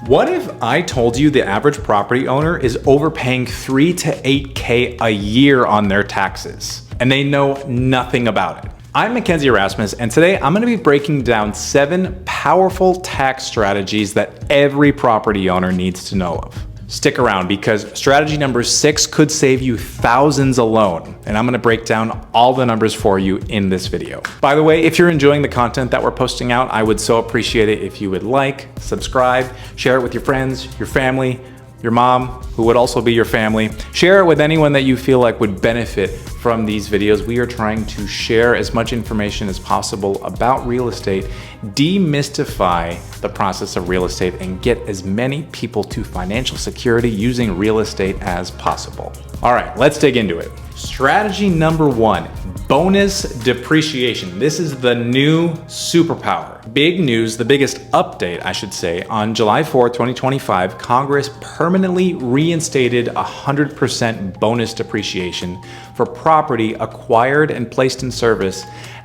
What if I told you the average property owner is overpaying 3 to 8K a year on their taxes and they know nothing about it? I'm Mackenzie Erasmus, and today I'm going to be breaking down 7 powerful tax strategies that every property owner needs to know of. Stick around because strategy number 6 could save you thousands alone, and I'm going to break down all the numbers for you in this video. By the way, if you're enjoying the content that we're posting out, I would so appreciate it if you would like, subscribe, share it with your friends, your family, your mom, who would also be your family. Share it with anyone that you feel like would benefit from these videos. We are trying to share as much information as possible about real estate, demystify the process of real estate, and get as many people to financial security using real estate as possible. All right, let's dig into it. Strategy number 1, bonus depreciation. This is the new superpower. Big news, the biggest update, I should say. On July 4, 2025, Congress permanently reinstated 100% bonus depreciation for property acquired and placed in service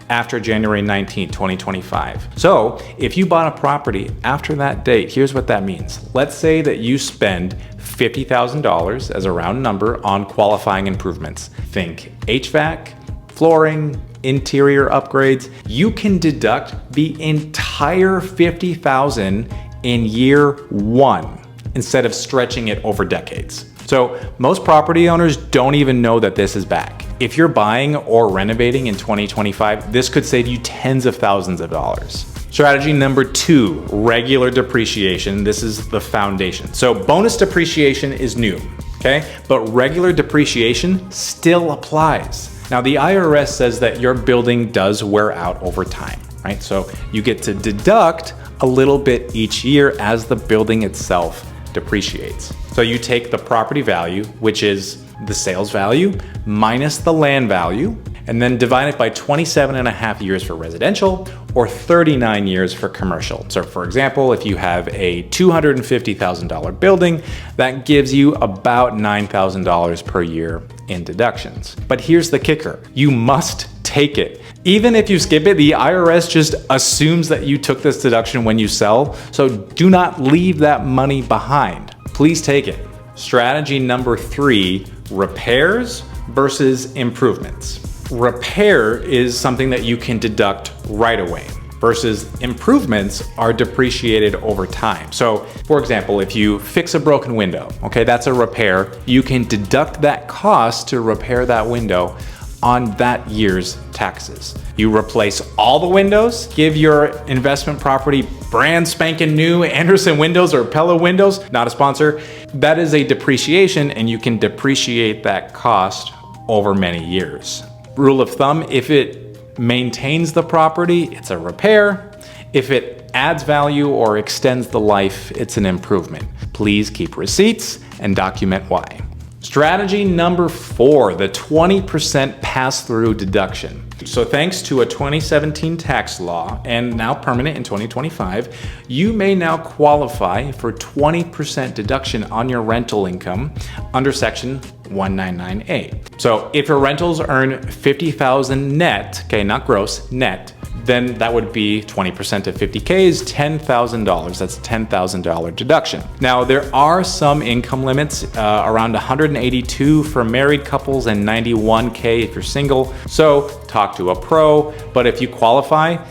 after January 19, 2025. So if you bought a property after that date, here's what that means. Let's say that you spend $50,000 as a round number on qualifying improvements. Think HVAC, flooring, interior upgrades. You can deduct the entire $50,000 in year 1 instead of stretching it over decades. So most property owners don't even know that this is back. If you're buying or renovating in 2025, this could save you tens of thousands of dollars. Strategy number 2, regular depreciation. This is the foundation. So bonus depreciation is new, okay? But regular depreciation still applies. Now the IRS says that your building does wear out over time, right? So you get to deduct a little bit each year as the building itself depreciates. So you take the property value, which is the sales value, minus the land value, and then divide it by 27.5 years for residential or 39 years for commercial. So for example, if you have a $250,000 building, that gives you about $9,000 per year in deductions. But here's the kicker, you must take it. Even if you skip it, the IRS just assumes that you took this deduction when you sell, so do not leave that money behind. Please take it. Strategy number 3, repairs versus improvements. Repair is something that you can deduct right away versus improvements are depreciated over time. So for example, if you fix a broken window, okay, that's a repair. You can deduct that cost to repair that window on that year's taxes. You replace all the windows, give your investment property brand spanking new Anderson windows or Pella windows, not a sponsor. That is a depreciation and you can depreciate that cost over many years. Rule of thumb, if it maintains the property, it's a repair. If it adds value or extends the life, it's an improvement. Please keep receipts and document why. Strategy number 4, the 20% pass-through deduction. So thanks to a 2017 tax law and now permanent in 2025, you may now qualify for 20% deduction on your rental income under section 199A. So if your rentals earn $50,000 net, okay, not gross, net, then that would be 20% of 50K is $10,000. That's a $10,000 deduction. Now there are some income limits, around 182 for married couples and 91K if you're single. So talk to a pro, but if you qualify,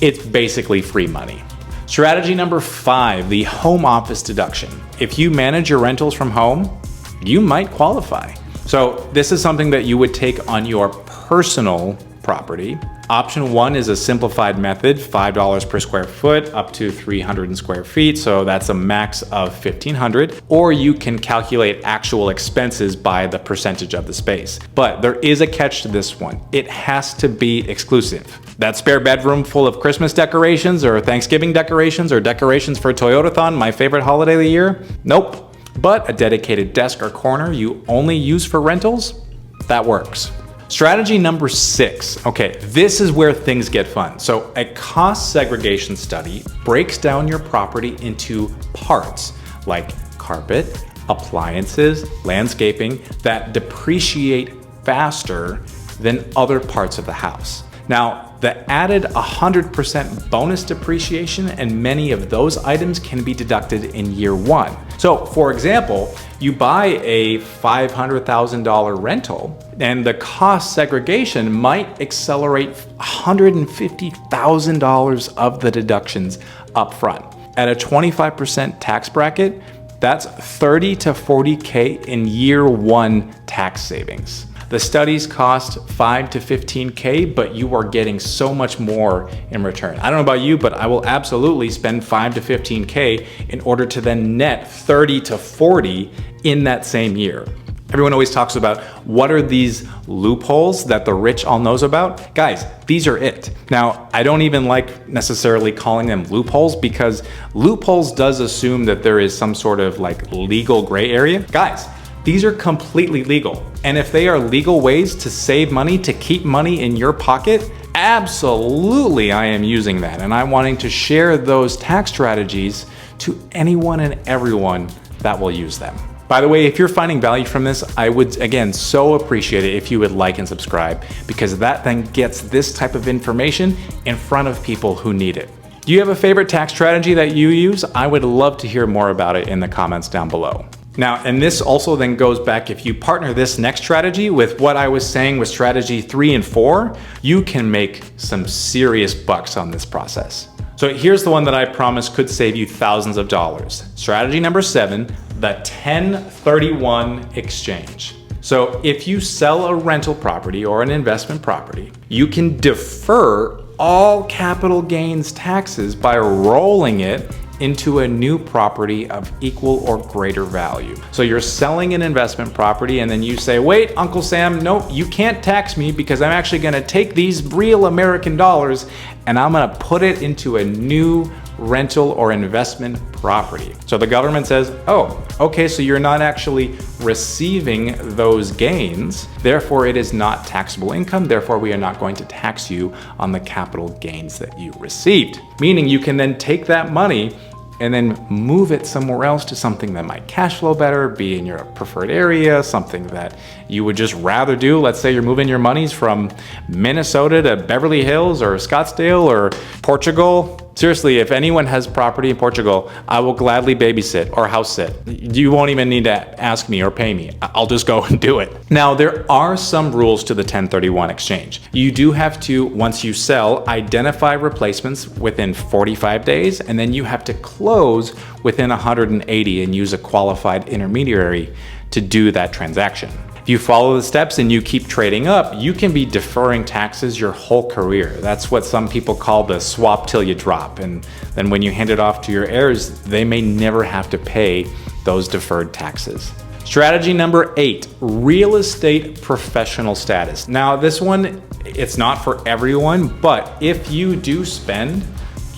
it's basically free money. Strategy number 5, the home office deduction. If you manage your rentals from home, you might qualify. So this is something that you would take on your personal property. Option 1 is a simplified method, $5 per square foot up to 300 square feet. So that's a max of $1,500, or you can calculate actual expenses by the percentage of the space. But there is a catch to this one. It has to be exclusive. That spare bedroom full of Christmas decorations or Thanksgiving decorations or decorations for Toyotathon, my favorite holiday of the year? Nope. But a dedicated desk or corner you only use for rentals? That works. Strategy number 6. Okay, this is where things get fun. So a cost segregation study breaks down your property into parts like carpet, appliances, landscaping that depreciate faster than other parts of the house. Now, the added 100% bonus depreciation and many of those items can be deducted in year one. So for example, you buy a $500,000 rental and the cost segregation might accelerate $150,000 of the deductions up front. At a 25% tax bracket, that's 30 to 40K in year one tax savings. The studies cost 5 to 15K, but you are getting so much more in return. I don't know about you, but I will absolutely spend 5 to 15K in order to then net 30 to 40 in that same year. Everyone always talks about what are these loopholes that the rich all knows about? Guys, these are it. Now, I don't even like necessarily calling them loopholes because loopholes does assume that there is some sort of like legal gray area. Guys, these are completely legal. And if they are legal ways to save money, to keep money in your pocket, absolutely I am using that. And I'm wanting to share those tax strategies to anyone and everyone that will use them. By the way, if you're finding value from this, I would, again, so appreciate it if you would like and subscribe, because that then gets this type of information in front of people who need it. Do you have a favorite tax strategy that you use? I would love to hear more about it in the comments down below. Now, and this also then goes back, if you partner this next strategy with what I was saying with strategy 3 and 4, you can make some serious bucks on this process. So here's the one that I promise could save you thousands of dollars. Strategy number 7, the 1031 exchange. So if you sell a rental property or an investment property, you can defer all capital gains taxes by rolling it into a new property of equal or greater value. So you're selling an investment property and then you say, wait, Uncle Sam, no, you can't tax me because I'm actually gonna take these real American dollars and I'm gonna put it into a new rental or investment property. So the government says, oh, okay, so you're not actually receiving those gains, therefore it is not taxable income, therefore we are not going to tax you on the capital gains that you received. Meaning you can then take that money and then move it somewhere else to something that might cash flow better, be in your preferred area, something that you would just rather do. Let's say you're moving your monies from Minnesota to Beverly Hills or Scottsdale or Portugal. Seriously, if anyone has property in Portugal, I will gladly babysit or house sit. You won't even need to ask me or pay me. I'll just go and do it. Now, there are some rules to the 1031 exchange. You do have to, once you sell, identify replacements within 45 days, and then you have to close within 180 and use a qualified intermediary to do that transaction. If you follow the steps and you keep trading up, you can be deferring taxes your whole career. That's what some people call the swap till you drop. And then when you hand it off to your heirs, they may never have to pay those deferred taxes. Strategy number 8, real estate professional status. Now this one, it's not for everyone, but if you do spend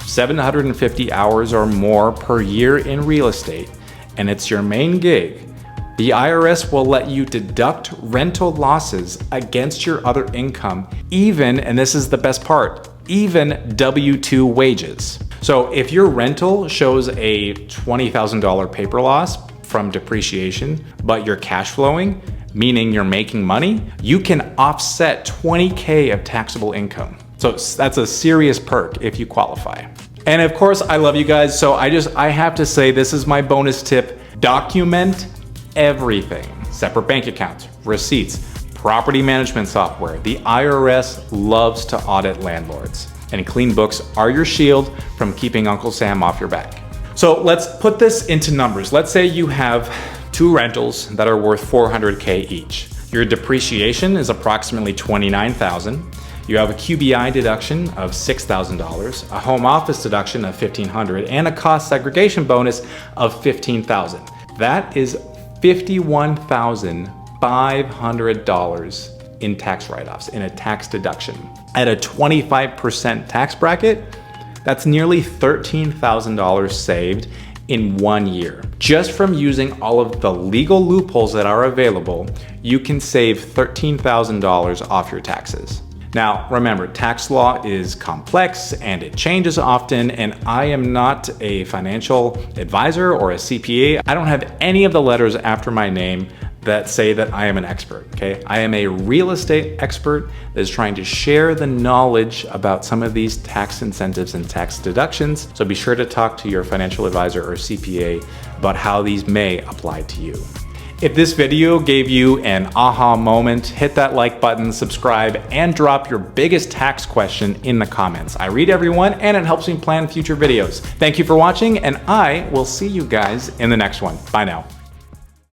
750 hours or more per year in real estate, and it's your main gig, the IRS will let you deduct rental losses against your other income, even, and this is the best part, even W-2 wages. So if your rental shows a $20,000 paper loss from depreciation, but you're cash flowing, meaning you're making money, you can offset 20K of taxable income. So that's a serious perk if you qualify. And of course, I love you guys, so I have to say this is my bonus tip: document everything. Separate bank accounts, receipts, property management software. The IRS loves to audit landlords, and clean books are your shield from keeping Uncle Sam off your back. So let's put this into numbers. Let's say you have 2 rentals that are worth 400K each. Your depreciation is approximately $29,000. You have a QBI deduction of $6,000, a home office deduction of $1,500, and a cost segregation bonus of $15,000. That is $51,500 in tax write-offs, in a tax deduction. At a 25% tax bracket, that's nearly $13,000 saved in 1 year. Just from using all of the legal loopholes that are available, you can save $13,000 off your taxes. Now, remember, tax law is complex and it changes often, and I am not a financial advisor or a CPA. I don't have any of the letters after my name that say that I am an expert, okay? I am a real estate expert that is trying to share the knowledge about some of these tax incentives and tax deductions. So be sure to talk to your financial advisor or CPA about how these may apply to you. If this video gave you an aha moment, hit that like button, subscribe, and drop your biggest tax question in the comments. I read everyone and it helps me plan future videos. Thank you for watching, and I will see you guys in the next one. Bye now.